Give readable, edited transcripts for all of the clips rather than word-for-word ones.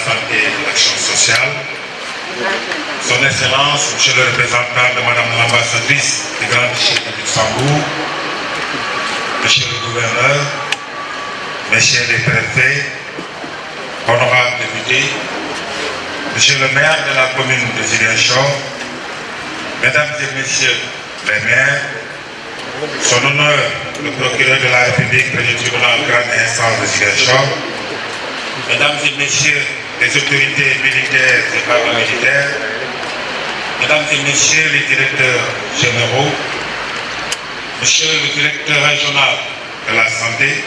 santé et de l'action sociale, Son Excellence, Monsieur le représentant de Madame l'ambassadrice du Grand-Duché de Luxembourg, Monsieur le gouverneur, Messieurs les préfets, honorables députés, Monsieur le maire de la commune de Ziguinchor, Mesdames et Messieurs les maires, Son honneur, le procureur de la République près du tribunal grande instance de Ziguinchor, Mesdames et Messieurs les autorités militaires et paramilitaires, Mesdames et Messieurs les directeurs généraux, Monsieur le directeur régional de la santé,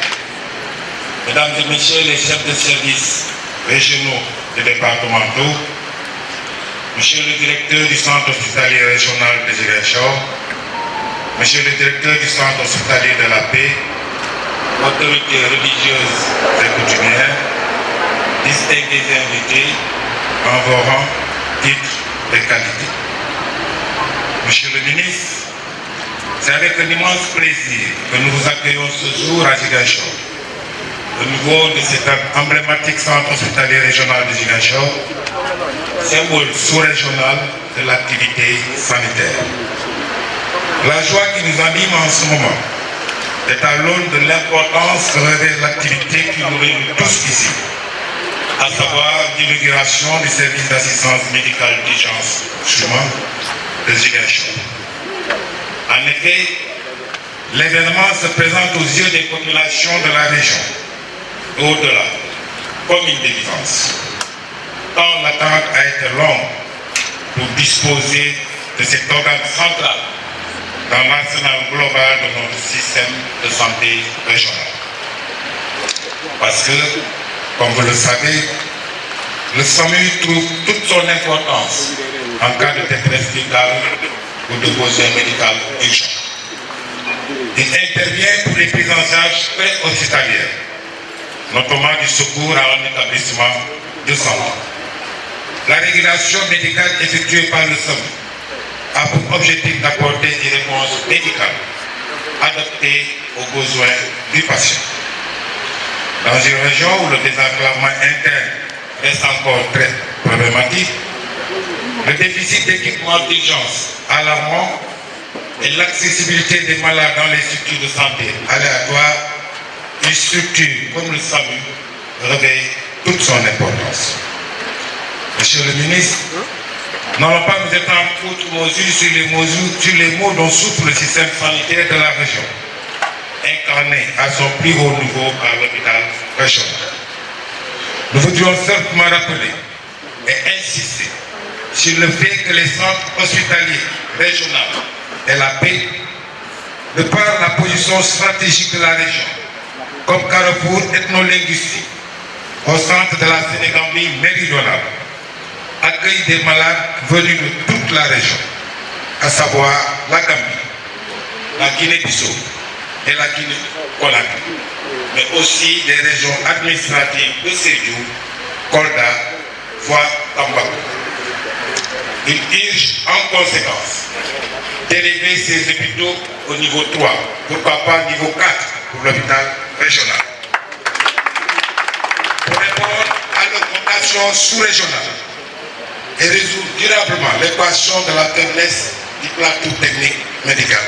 Mesdames et Messieurs les chefs de service régionaux et départementaux, Monsieur le directeur du centre hospitalier régional de Ziguinchor, Monsieur le directeur du centre hospitalier de la paix, autorités religieuses et coutumières, distingués invités en vos rangs, titres et qualités. Monsieur le ministre, c'est avec un immense plaisir que nous vous accueillons ce jour à Ziguinchor, au niveau de cet emblématique centre hospitalier régional de Ziguinchor, symbole sous-régional de l'activité sanitaire. La joie qui nous anime en ce moment est à l'aune de l'importance que revêt l'activité qui nous réunit tous ici, à savoir l'inauguration du service d'assistance médicale d'urgence chemin de Ziguinchor. En effet, l'événement se présente aux yeux des populations de la région, au-delà, comme une évidence. Tant l'attente a été longue pour disposer de cet organe central dans l'arsenal global de notre système de santé régional. Parce que, comme vous le savez, le SAMU trouve toute son importance en cas de détresse vitale ou de besoin médical urgent. Il intervient pour les prises en charge pré-hospitalières, notamment du secours à un établissement de santé. La régulation médicale effectuée par le SAMU a pour objectif d'apporter des réponses médicales adaptées aux besoins du patient. Dans une région où le désenclavement interne reste encore très problématique, le déficit d'équipement d'urgence alarmant et l'accessibilité des malades dans les structures de santé aléatoires, une structure comme le SAMU revêt toute son importance. Monsieur le ministre, n'allons pas nous étendre outre mesure sur les maux dont souffre le système sanitaire de la région, incarné à son plus haut niveau par l'hôpital régional. Nous voudrions simplement rappeler et insister sur le fait que les centres hospitaliers régionaux et la paix, de par la position stratégique de la région, comme carrefour ethno-linguistique au centre de la Sénégambie méridionale, accueille des malades venus de toute la région, à savoir la Gambie, la Guinée-Bissau et la Guinée-Conakry, mais aussi des régions administratives de Sédhiou, Kolda, voire Tambacounda. Il urge en conséquence d'élever ces hôpitaux au niveau 3, pourquoi pas niveau 4 pour l'hôpital régional. Pour répondre à l'augmentation sous-régionale et résoudre durablement l'équation de la faiblesse du plateau technique médical.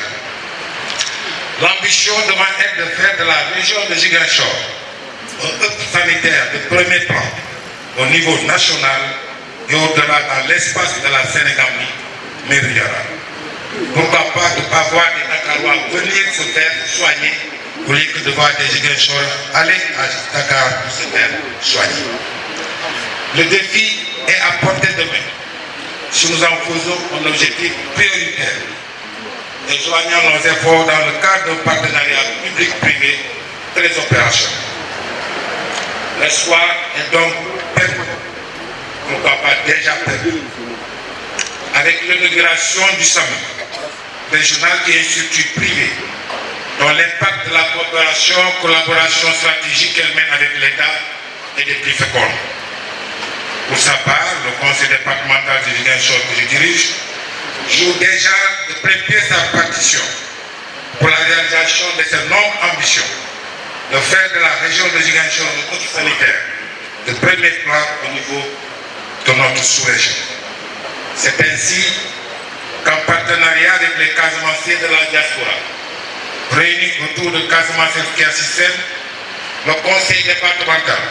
L'ambition devant être de faire de la région de Ziguinchor un hub sanitaire de premier plan au niveau national et au-delà dans l'espace de la Sénégambie méridionale. Pourquoi pas de ne pas voir des Dakarois venir se faire soigner au lieu que de voir des Ziguinchor aller à Dakar pour se faire soigner. Le défi est à portée de main si nous en faisons un objectif prioritaire et joignant nos efforts dans le cadre d'un partenariat public-privé très opérationnel. L'espoir est donc perdu, pourquoi pas déjà perdu, avec l'inauguration du SAMU régional qui est une structure privée dont l'impact de la collaboration stratégique qu'elle mène avec l'État est des plus fécondes. Pour sa part, le conseil départemental de Ziguinchor que je dirige joue déjà de plein pied sa partition pour la réalisation de cette longue ambition de faire de la région de Ziguinchor un hub sanitaire de premier plan au niveau de notre sous-région. C'est ainsi qu'en partenariat avec les Casamanciens de la diaspora, réunis autour de Casamance Care System, le conseil départemental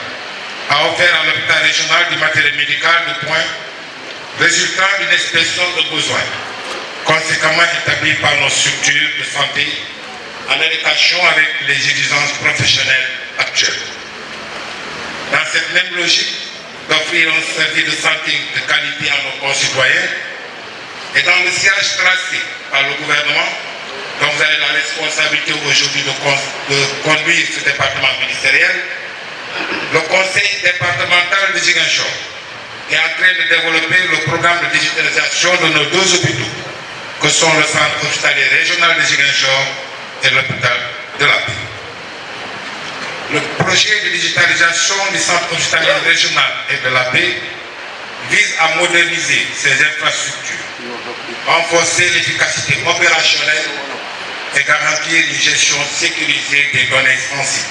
a offert à l'hôpital régional du matériel médical de pointe résultant d'une expression de besoin conséquemment établie par nos structures de santé en adéquation avec les exigences professionnelles actuelles. Dans cette même logique d'offrir un service de santé de qualité à nos concitoyens et dans le siège tracé par le gouvernement, dont vous avez la responsabilité aujourd'hui de conduire ce département ministériel, le conseil départemental de Ziguinchor est en train de développer le programme de digitalisation de nos deux hôpitaux, que sont le centre hospitalier régional de Ziguinchor et l'hôpital de la Paix. Le projet de digitalisation du centre hospitalier régional et de la Paix vise à moderniser ses infrastructures, renforcer l'efficacité opérationnelle et garantir une gestion sécurisée des données sensibles.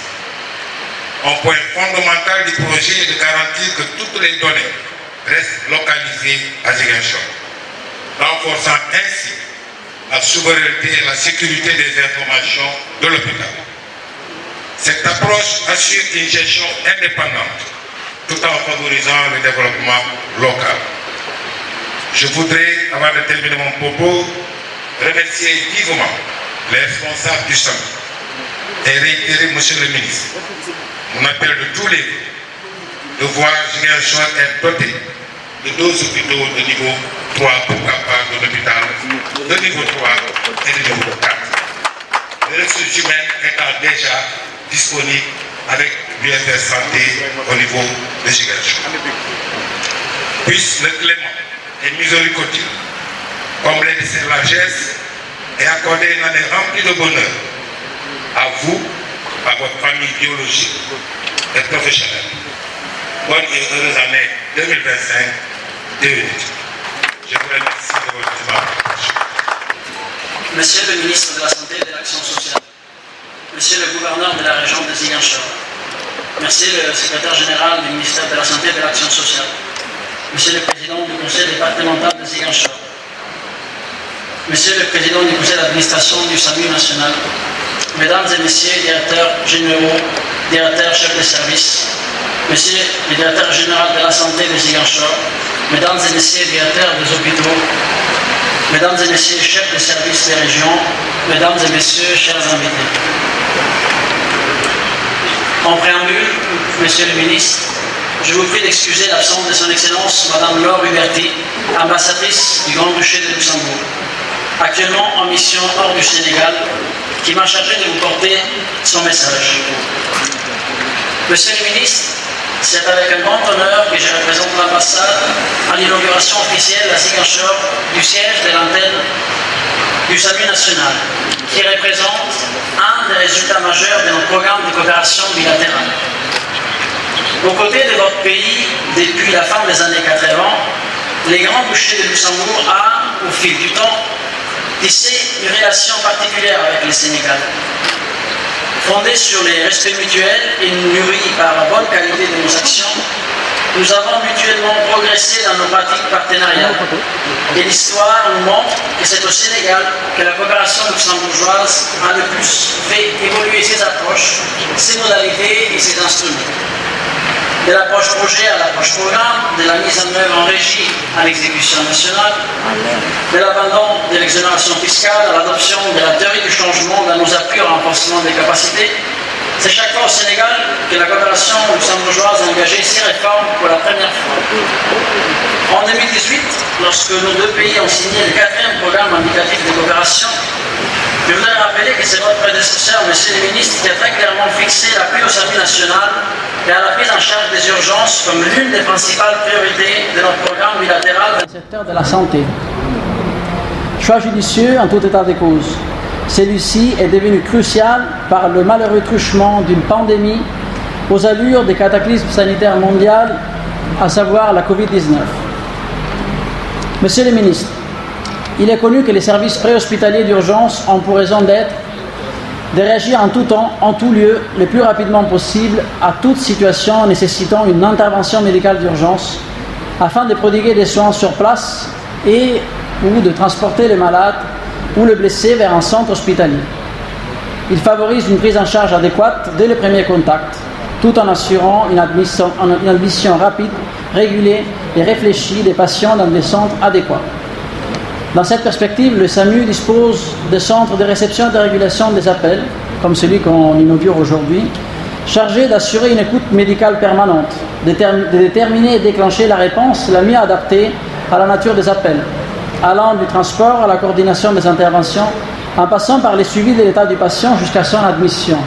Un point fondamental du projet est de garantir que toutes les données restent localisées à Ziguinchor, renforçant ainsi la souveraineté et la sécurité des informations de l'hôpital. Cette approche assure une gestion indépendante tout en favorisant le développement local. Je voudrais, avant de terminer mon propos, remercier vivement les responsables du SAMU et réitérer, Monsieur le ministre, mon appel de tous les deux de voir Ziguinchor être doté de 2 hôpitaux de niveau 3 pour capable de l'hôpital de niveau 3 et de niveau 4. Les ressources humaines étant déjà disponibles avec l'UFR Santé au niveau de Ziguinchor. Puisse le clément et miséricordieux combler de ses largesses et accorder une année remplie de bonheur à vous, à votre famille biologique et professionnelle. Bonne et heureuse année 2025. Je vous remercie de votre attention. Monsieur le ministre de la Santé et de l'Action sociale, Monsieur le gouverneur de la région de Ziguinchor, Monsieur le secrétaire général du ministère de la Santé et de l'Action sociale, Monsieur le président du conseil départemental de Ziguinchor, Monsieur le président du conseil d'administration du SAMU national, Mesdames et Messieurs, directeurs généraux, directeurs chefs de service, Monsieur le directeur général de la santé de Ziguinchor, Mesdames et Messieurs, directeurs des hôpitaux, Mesdames et Messieurs, chefs de service des régions, Mesdames et Messieurs, chers invités. En préambule, Monsieur le ministre, je vous prie d'excuser l'absence de son Excellence Madame Laure Huberti, ambassadrice du Grand-Duché de Luxembourg, actuellement en mission hors du Sénégal, qui m'a chargé de vous porter son message. Monsieur le ministre, c'est avec un grand honneur que je représente l'ambassade à l'inauguration officielle à Ziguinchor du siège de l'antenne du SAMU national, qui représente un des résultats majeurs de nos programmes de coopération bilatérale. Aux côtés de votre pays, depuis la fin des années 80, les Grands Duchés de Luxembourg a, au fil du temps, tissé une relation particulière avec le Sénégal. Fondée sur les respects mutuels et nourrie par la bonne qualité de nos actions, nous avons mutuellement progressé dans nos pratiques partenariales. Et l'histoire nous montre que c'est au Sénégal que la coopération luxembourgeoise a le plus fait évoluer ses approches, ses modalités et ses instruments. De l'approche projet à l'approche programme, de la mise en œuvre en régie à l'exécution nationale, de l'abandon de l'exonération fiscale à l'adoption de la théorie du changement dans nos appuis au renforcement des capacités, c'est chaque fois au Sénégal que la coopération luxembourgeoise a engagé ces réformes pour la première fois. En 2018, lorsque nos deux pays ont signé le 4e programme indicatif de coopération, je voudrais rappeler que c'est votre prédécesseur, Monsieur le ministre, qui a très clairement fixé l'appui au SAMU national et à la prise en charge des urgences comme l'une des principales priorités de notre programme bilatéral dans le secteur de la santé. Choix judicieux en tout état de cause. Celui-ci est devenu crucial par le malheureux truchement d'une pandémie aux allures des cataclysmes sanitaires mondiaux, à savoir la Covid-19. Monsieur le ministre, il est connu que les services préhospitaliers d'urgence ont pour raison d'être de réagir en tout temps, en tout lieu, le plus rapidement possible à toute situation nécessitant une intervention médicale d'urgence, afin de prodiguer des soins sur place et ou de transporter le malade ou le blessé vers un centre hospitalier. Il favorise une prise en charge adéquate dès le premier contact, tout en assurant une admission rapide, régulée et réfléchie des patients dans des centres adéquats. Dans cette perspective, le SAMU dispose de centres de réception et de régulation des appels, comme celui qu'on inaugure aujourd'hui, chargés d'assurer une écoute médicale permanente, de déterminer et déclencher la réponse la mieux adaptée à la nature des appels, allant du transport à la coordination des interventions, en passant par les suivis de l'état du patient jusqu'à son admission.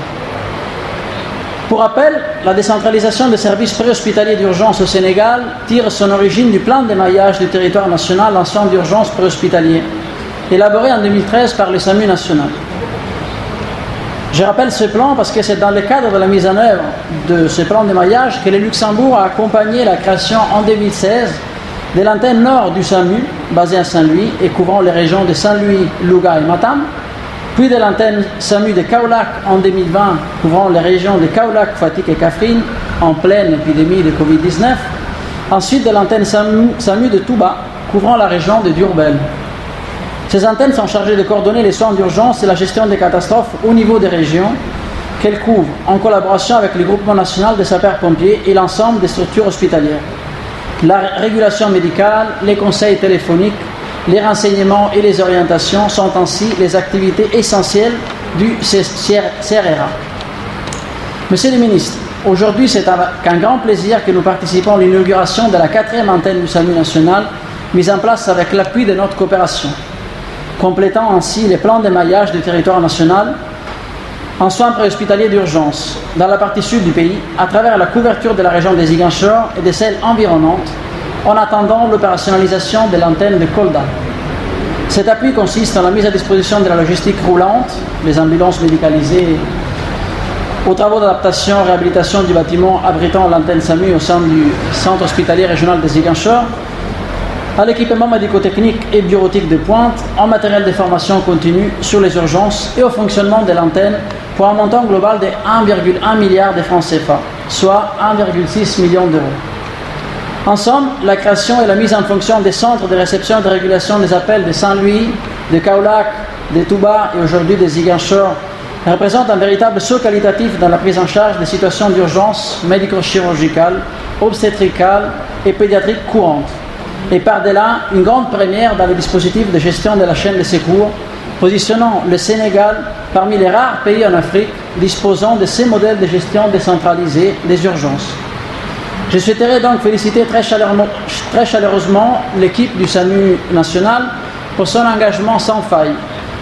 Pour rappel, la décentralisation des services préhospitaliers d'urgence au Sénégal tire son origine du plan d'émaillage du territoire national en soins d'urgence préhospitaliers, élaboré en 2013 par le SAMU national. Je rappelle ce plan parce que c'est dans le cadre de la mise en œuvre de ce plan d'émaillage que le Luxembourg a accompagné la création en 2016 de l'antenne nord du SAMU, basée à Saint-Louis et couvrant les régions de Saint-Louis, Louga et Matam, puis de l'antenne SAMU de Kaolack en 2020, couvrant les régions de Kaolack, Fatick et Kaffrine, en pleine épidémie de Covid-19. Ensuite, de l'antenne SAMU de Touba, couvrant la région de Diourbel. Ces antennes sont chargées de coordonner les soins d'urgence et la gestion des catastrophes au niveau des régions qu'elles couvrent, en collaboration avec le groupement national des sapeurs-pompiers et l'ensemble des structures hospitalières. La régulation médicale, les conseils téléphoniques, les renseignements et les orientations sont ainsi les activités essentielles du CRRA. Monsieur le ministre, aujourd'hui c'est avec un grand plaisir que nous participons à l'inauguration de la 4e antenne du SAMU national, mise en place avec l'appui de notre coopération, complétant ainsi les plans d'émaillage du territoire national en soins préhospitaliers d'urgence dans la partie sud du pays, à travers la couverture de la région des Ziguinchor et de celles environnantes, en attendant l'opérationnalisation de l'antenne de Kolda. Cet appui consiste en la mise à disposition de la logistique roulante, les ambulances médicalisées, aux travaux d'adaptation et réhabilitation du bâtiment abritant l'antenne SAMU au sein du centre hospitalier régional des Ziguinchor, à l'équipement médico-technique et bureautique de pointe, en matériel de formation continue sur les urgences et au fonctionnement de l'antenne pour un montant global de 1,1 milliard de francs CFA, soit 1,6 million d'euros. En somme, la création et la mise en fonction des centres de réception et de régulation des appels de Saint-Louis, de Kaolack, de Touba et aujourd'hui de Ziguinchor représentent un véritable saut qualitatif dans la prise en charge des situations d'urgence médico-chirurgicales, obstétricales et pédiatriques courantes. Et par-delà, une grande première dans le dispositif de gestion de la chaîne de secours, positionnant le Sénégal parmi les rares pays en Afrique disposant de ces modèles de gestion décentralisée des urgences. Je souhaiterais donc féliciter très chaleureusement l'équipe du SAMU national pour son engagement sans faille,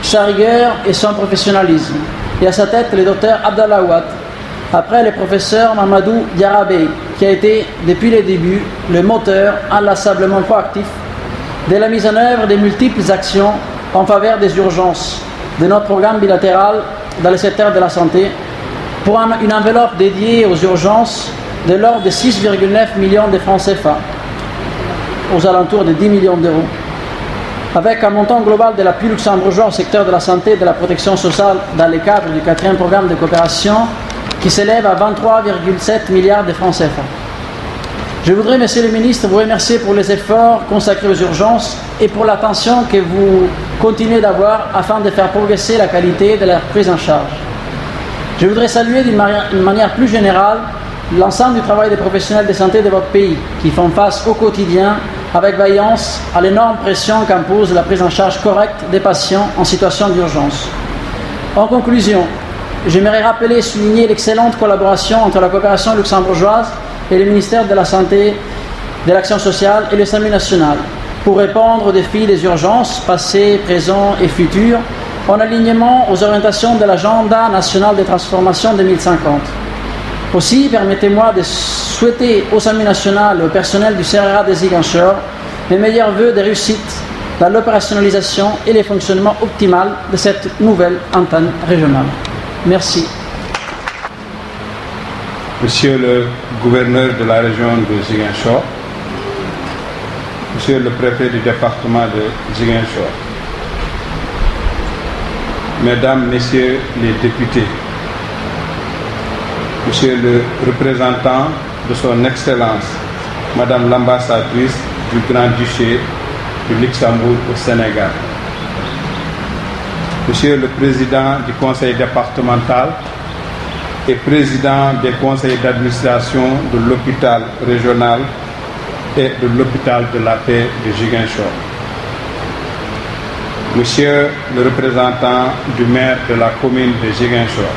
sa rigueur et son professionnalisme, et à sa tête le docteur Abdallah Ouad, après le professeur Mamadou Diarabé, qui a été depuis le début le moteur inlassablement proactif de la mise en œuvre des multiples actions en faveur des urgences de notre programme bilatéral dans le secteur de la santé, pour une enveloppe dédiée aux urgences de l'ordre de 6,9 millions de francs CFA, aux alentours de 10 millions d'euros, avec un montant global de l'appui luxembourgeois au secteur de la santé et de la protection sociale dans le cadre du 4e programme de coopération qui s'élève à 23,7 milliards de francs CFA. Je voudrais, Monsieur le ministre, vous remercier pour les efforts consacrés aux urgences et pour l'attention que vous continuez d'avoir afin de faire progresser la qualité de la prise en charge. Je voudrais saluer d'une manière plus générale l'ensemble du travail des professionnels de santé de votre pays qui font face au quotidien avec vaillance à l'énorme pression qu'impose la prise en charge correcte des patients en situation d'urgence. En conclusion, j'aimerais rappeler et souligner l'excellente collaboration entre la coopération luxembourgeoise et le ministère de la Santé, de l'Action sociale et le SAMU national pour répondre aux défis des urgences passées, présents et futures en alignement aux orientations de l'agenda national de transformation 2050. Aussi, permettez-moi de souhaiter au SAMU national et au personnel du CRRA des Ziguinchor les meilleurs vœux de réussite dans l'opérationnalisation et le fonctionnement optimal de cette nouvelle antenne régionale. Merci. Monsieur le gouverneur de la région de Ziguinchor, Monsieur le préfet du département de Ziguinchor, Mesdames, Messieurs les députés, Monsieur le représentant de son Excellence, Madame l'ambassadrice du Grand-Duché du Luxembourg au Sénégal, Monsieur le Président du Conseil départemental et Président des conseils d'administration de l'hôpital régional et de l'hôpital de la paix de Ziguinchor, Monsieur le représentant du maire de la commune de Ziguinchor,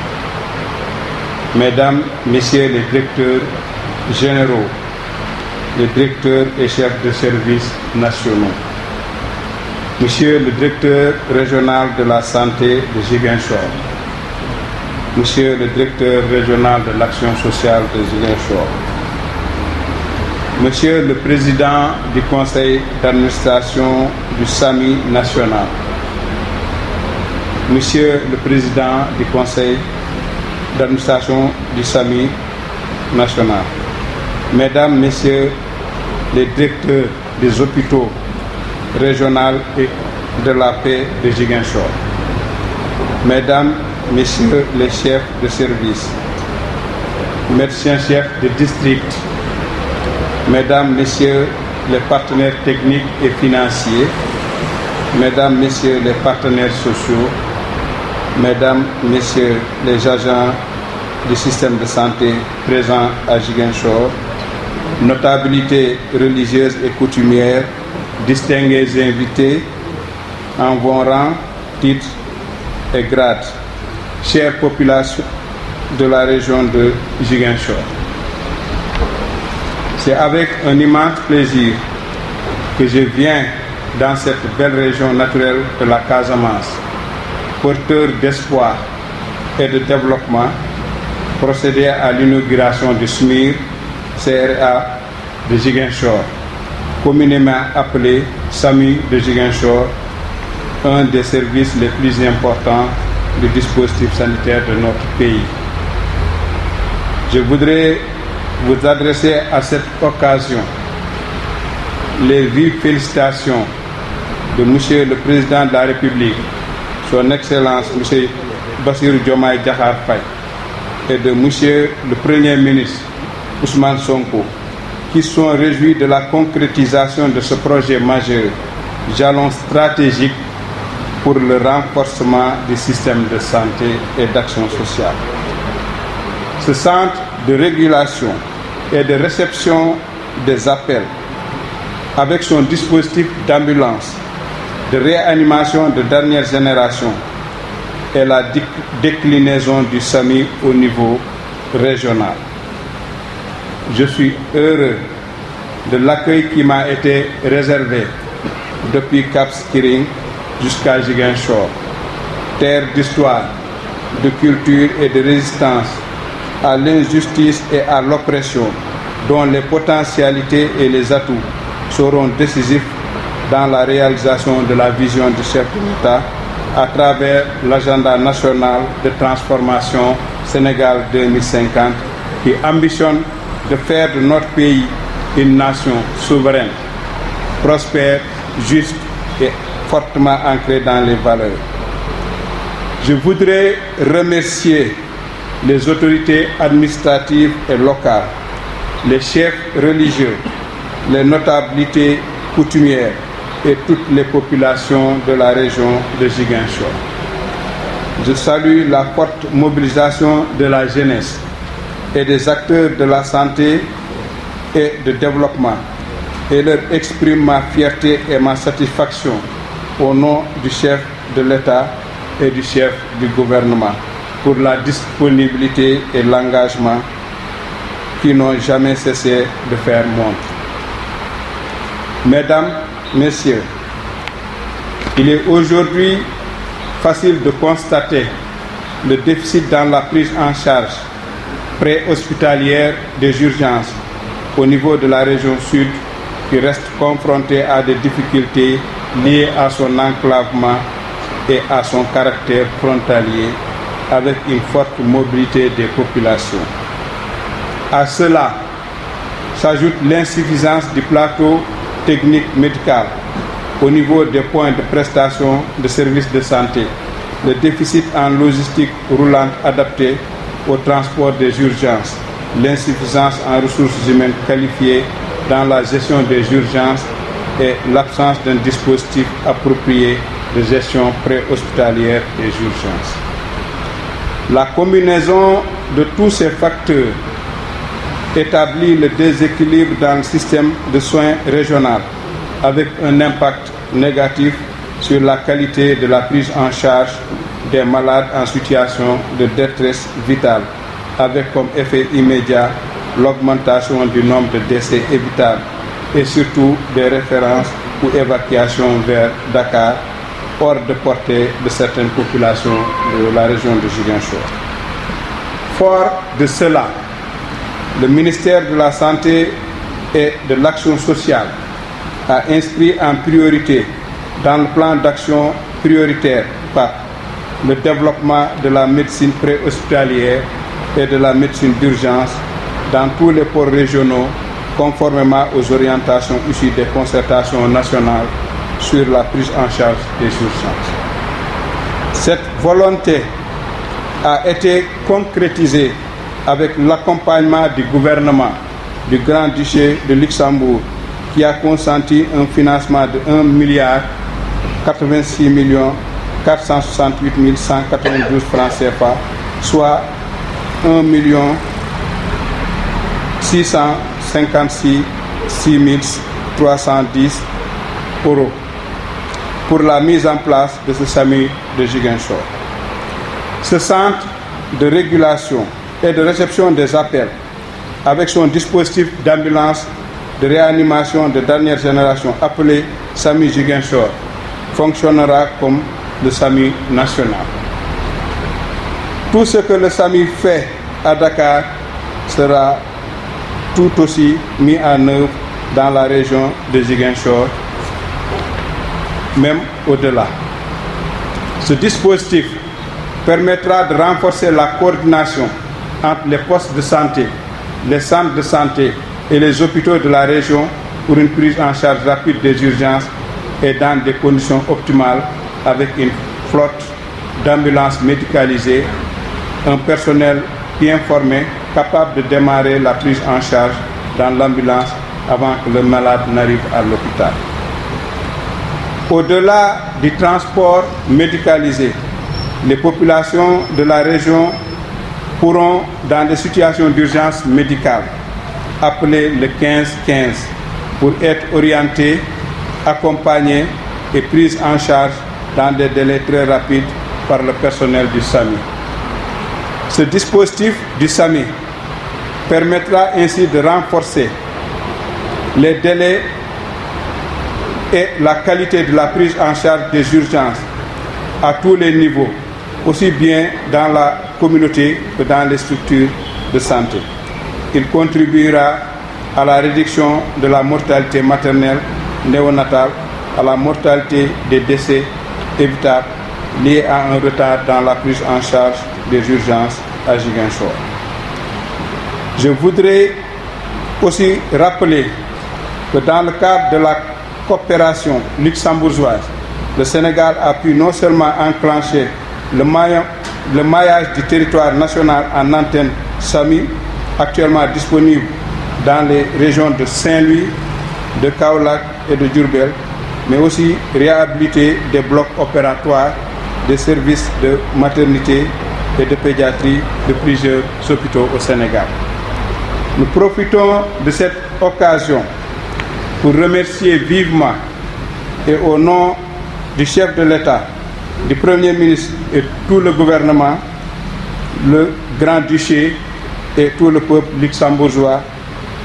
Mesdames, Messieurs les directeurs généraux, les directeurs et chefs de services nationaux, Monsieur le directeur régional de la santé de Ziguinchor, Monsieur le directeur régional de l'action sociale de Ziguinchor, Monsieur le président du conseil d'administration du SAMI national, Monsieur le président du conseil d'administration du SAMI national, Mesdames, Messieurs les directeurs des hôpitaux régionaux et de la paix de Ziguinchor, Mesdames, Messieurs les chefs de service, médecins-chefs de district, Mesdames, Messieurs les partenaires techniques et financiers, Mesdames, Messieurs les partenaires sociaux, Mesdames, Messieurs les agents du système de santé présents à Ziguinchor, notabilités religieuses et coutumières, distingués invités en vos rangs, titres et grades, chère population de la région de Ziguinchor. C'est avec un immense plaisir que je viens dans cette belle région naturelle de la Casamance, porteur d'espoir et de développement, procéder à l'inauguration du SMIR CRA de Ziguinchor, communément appelé SAMI de Ziguinchor, un des services les plus importants du dispositif sanitaire de notre pays. Je voudrais vous adresser à cette occasion les vives félicitations de Monsieur le Président de la République, Son Excellence Monsieur Bassirou Diomaye Diakhar Faye, et de Monsieur le Premier ministre Ousmane Sonko, qui sont réjouis de la concrétisation de ce projet majeur, jalon stratégique pour le renforcement du système de santé et d'action sociale. Ce centre de régulation et de réception des appels, avec son dispositif d'ambulance, de réanimation de dernière génération et la déclinaison du SAMI au niveau régional. Je suis heureux de l'accueil qui m'a été réservé depuis Cap Skirring jusqu'à Ziguinchor, terre d'histoire, de culture et de résistance à l'injustice et à l'oppression, dont les potentialités et les atouts seront décisifs dans la réalisation de la vision du chef de l'État à travers l'agenda national de transformation Sénégal 2050 qui ambitionne de faire de notre pays une nation souveraine, prospère, juste et fortement ancrée dans les valeurs. Je voudrais remercier les autorités administratives et locales, les chefs religieux, les notabilités coutumières et toutes les populations de la région de Ziguinchor. Je salue la forte mobilisation de la jeunesse et des acteurs de la santé et de développement et leur exprime ma fierté et ma satisfaction au nom du chef de l'État et du chef du gouvernement pour la disponibilité et l'engagement qui n'ont jamais cessé de faire montre. Mesdames, Messieurs, il est aujourd'hui facile de constater le déficit dans la prise en charge préhospitalière des urgences au niveau de la région sud qui reste confrontée à des difficultés liées à son enclavement et à son caractère frontalier avec une forte mobilité des populations. À cela s'ajoute l'insuffisance du plateau technique médical au niveau des points de prestation de services de santé le déficit en logistique roulante adaptée au transport des urgences, l'insuffisance en ressources humaines qualifiées dans la gestion des urgences et l'absence d'un dispositif approprié de gestion préhospitalière des urgences. La combinaison de tous ces facteurs établit le déséquilibre dans le système de soins régional avec un impact négatif sur la qualité de la prise en charge des malades en situation de détresse vitale, avec comme effet immédiat l'augmentation du nombre de décès évitables et surtout des références ou évacuations vers Dakar, hors de portée de certaines populations de la région de Ziguinchor. Fort de cela, le ministère de la Santé et de l'Action sociale a inscrit en priorité dans le plan d'action prioritaire PAP le développement de la médecine préhospitalière et de la médecine d'urgence dans tous les ports régionaux conformément aux orientations issues des concertations nationales sur la prise en charge des urgences. Cette volonté a été concrétisée avec l'accompagnement du gouvernement du Grand-Duché de Luxembourg qui a consenti un financement de 1,86,468,192 francs CFA, soit 1,656,310 € pour la mise en place de ce SAMU de Ziguinchor. Ce centre de régulation et de réception des appels, avec son dispositif d'ambulance de réanimation de dernière génération appelé SAMU Ziguinchor, fonctionnera comme le SAMU national. Tout ce que le SAMU fait à Dakar sera tout aussi mis en œuvre dans la région de Ziguinchor, même au-delà. Ce dispositif permettra de renforcer la coordination entre les postes de santé, les centres de santé et les hôpitaux de la région pour une prise en charge rapide des urgences et dans des conditions optimales avec une flotte d'ambulances médicalisées, un personnel bien formé capable de démarrer la prise en charge dans l'ambulance avant que le malade n'arrive à l'hôpital. Au-delà du transport médicalisé, les populations de la région pourront, dans des situations d'urgence médicale, appeler le 15-15 pour être orientées, accompagnées et prises en charge dans des délais très rapides par le personnel du SAMU. Ce dispositif du SAMU permettra ainsi de renforcer les délais et la qualité de la prise en charge des urgences à tous les niveaux, aussi bien dans la communauté que dans les structures de santé. Il contribuera à la réduction de la mortalité maternelle, néonatale, à la mortalité des décès évitables liés à un retard dans la prise en charge des urgences à Ziguinchor. Je voudrais aussi rappeler que dans le cadre de la coopération luxembourgeoise, le Sénégal a pu non seulement enclencher le maillage du territoire national en antenne SAMU, actuellement disponible dans les régions de Saint-Louis, de Kaolack et de Diourbel, mais aussi réhabiliter des blocs opératoires, des services de maternité et de pédiatrie de plusieurs hôpitaux au Sénégal. Nous profitons de cette occasion pour remercier vivement et au nom du chef de l'État, du Premier ministre et tout le gouvernement, le Grand-Duché et tout le peuple luxembourgeois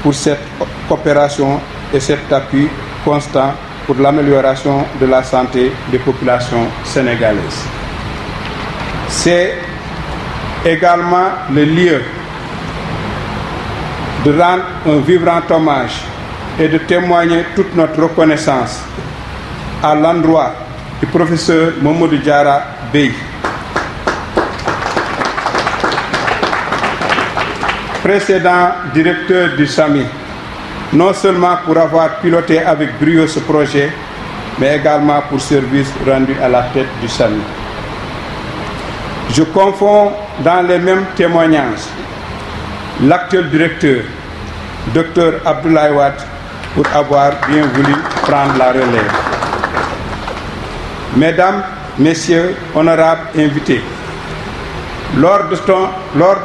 pour cette coopération et cet appui constant pour l'amélioration de la santé des populations sénégalaises. C'est également le lieu de rendre un vibrant hommage et de témoigner toute notre reconnaissance à l'endroit du professeur Mamadou Diarra Bey, précédent directeur du SAMU, non seulement pour avoir piloté avec brio ce projet, mais également pour service rendu à la tête du SAMU. Je confonds dans les mêmes témoignages l'actuel directeur, Dr Abdoulaye Wade, pour avoir bien voulu prendre la relève. Mesdames, Messieurs, honorables invités, lors de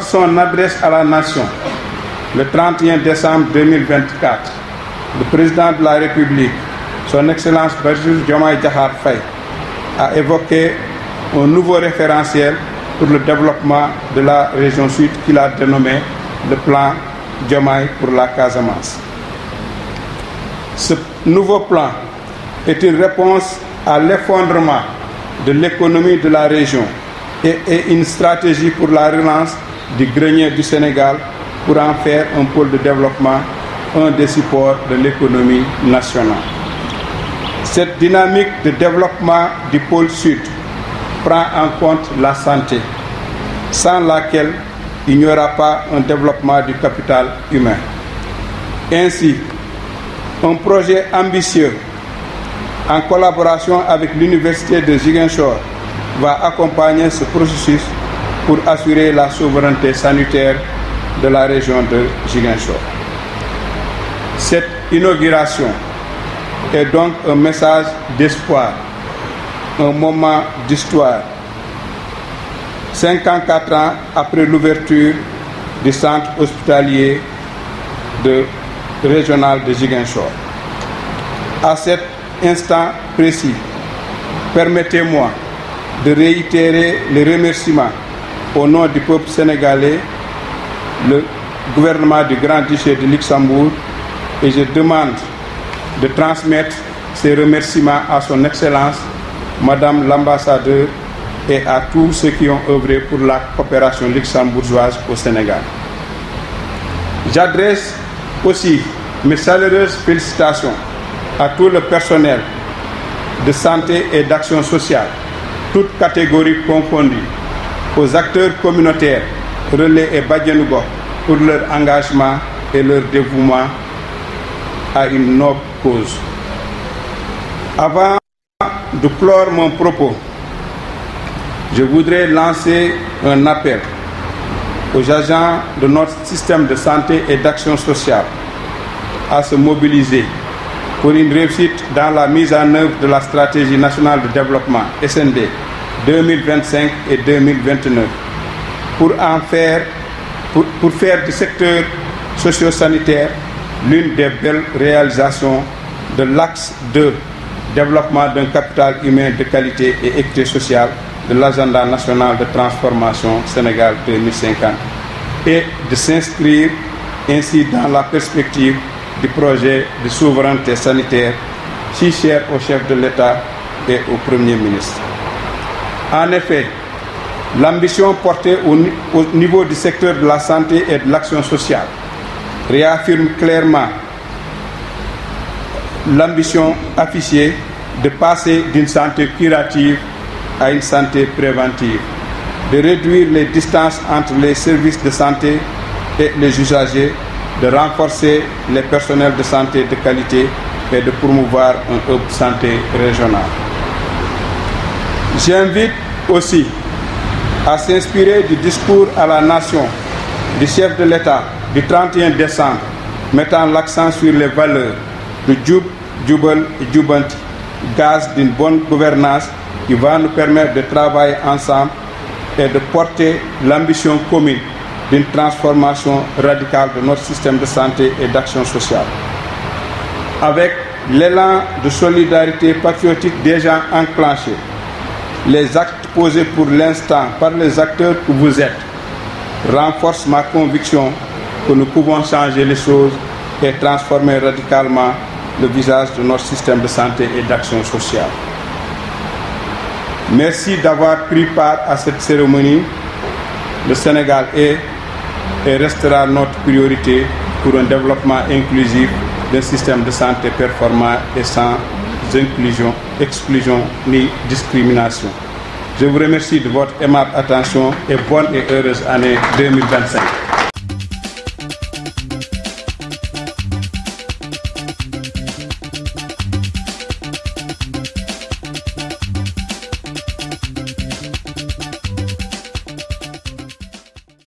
son adresse à la nation, le 31 décembre 2024, le président de la République, son Excellence Bassirou Diomaye Diakhar Faye, a évoqué un nouveau référentiel pour le développement de la région sud qu'il a dénommé le plan Diomaye pour la Casamance. Ce nouveau plan est une réponse à l'effondrement de l'économie de la région et est une stratégie pour la relance du grenier du Sénégal pour en faire un pôle de développement, un des supports de l'économie nationale. Cette dynamique de développement du pôle sud prend en compte la santé, sans laquelle il n'y aura pas un développement du capital humain. Ainsi, un projet ambitieux en collaboration avec l'Université de Ziguinchor va accompagner ce processus pour assurer la souveraineté sanitaire de la région de Ziguinchor. Cette inauguration est donc un message d'espoir, un moment d'histoire. 54 ans après l'ouverture du centre hospitalier régional de Ziguinchor. À cet instant précis, permettez-moi de réitérer les remerciements au nom du peuple sénégalais, le gouvernement du Grand-Duché de Luxembourg, et je demande de transmettre ces remerciements à son Excellence, Madame l'ambassadeur, et à tous ceux qui ont œuvré pour la coopération luxembourgeoise au Sénégal. J'adresse aussi mes chaleureuses félicitations à tout le personnel de santé et d'action sociale, toutes catégories confondues, aux acteurs communautaires, Relais et Badianougou, pour leur engagement et leur dévouement à une noble cause. Avant de clore mon propos, je voudrais lancer un appel aux agents de notre système de santé et d'action sociale à se mobiliser pour une réussite dans la mise en œuvre de la stratégie nationale de développement SND 2025 et 2029 pour faire du secteur socio-sanitaire l'une des belles réalisations de l'axe de développement d'un capital humain de qualité et équité sociale de l'agenda national de transformation Sénégal 2050 et de s'inscrire ainsi dans la perspective du projet de souveraineté sanitaire si cher au chef de l'État et au Premier ministre. En effet, l'ambition portée au niveau du secteur de la santé et de l'action sociale réaffirme clairement l'ambition affichée de passer d'une santé curative à une santé préventive, de réduire les distances entre les services de santé et les usagers, de renforcer les personnels de santé de qualité et de promouvoir un hub santé régional. J'invite aussi à s'inspirer du discours à la nation du chef de l'État du 31 décembre, mettant l'accent sur les valeurs de Djoub, Djoubal et Djoubanti, gage d'une bonne gouvernance qui va nous permettre de travailler ensemble et de porter l'ambition commune d'une transformation radicale de notre système de santé et d'action sociale. Avec l'élan de solidarité patriotique déjà enclenché, les actes posés pour l'instant par les acteurs que vous êtes renforcent ma conviction que nous pouvons changer les choses et transformer radicalement le visage de notre système de santé et d'action sociale. Merci d'avoir pris part à cette cérémonie. Le Sénégal est et restera notre priorité pour un développement inclusif d'un système de santé performant et sans exclusion ni discrimination. Je vous remercie de votre aimable attention et bonne et heureuse année 2025.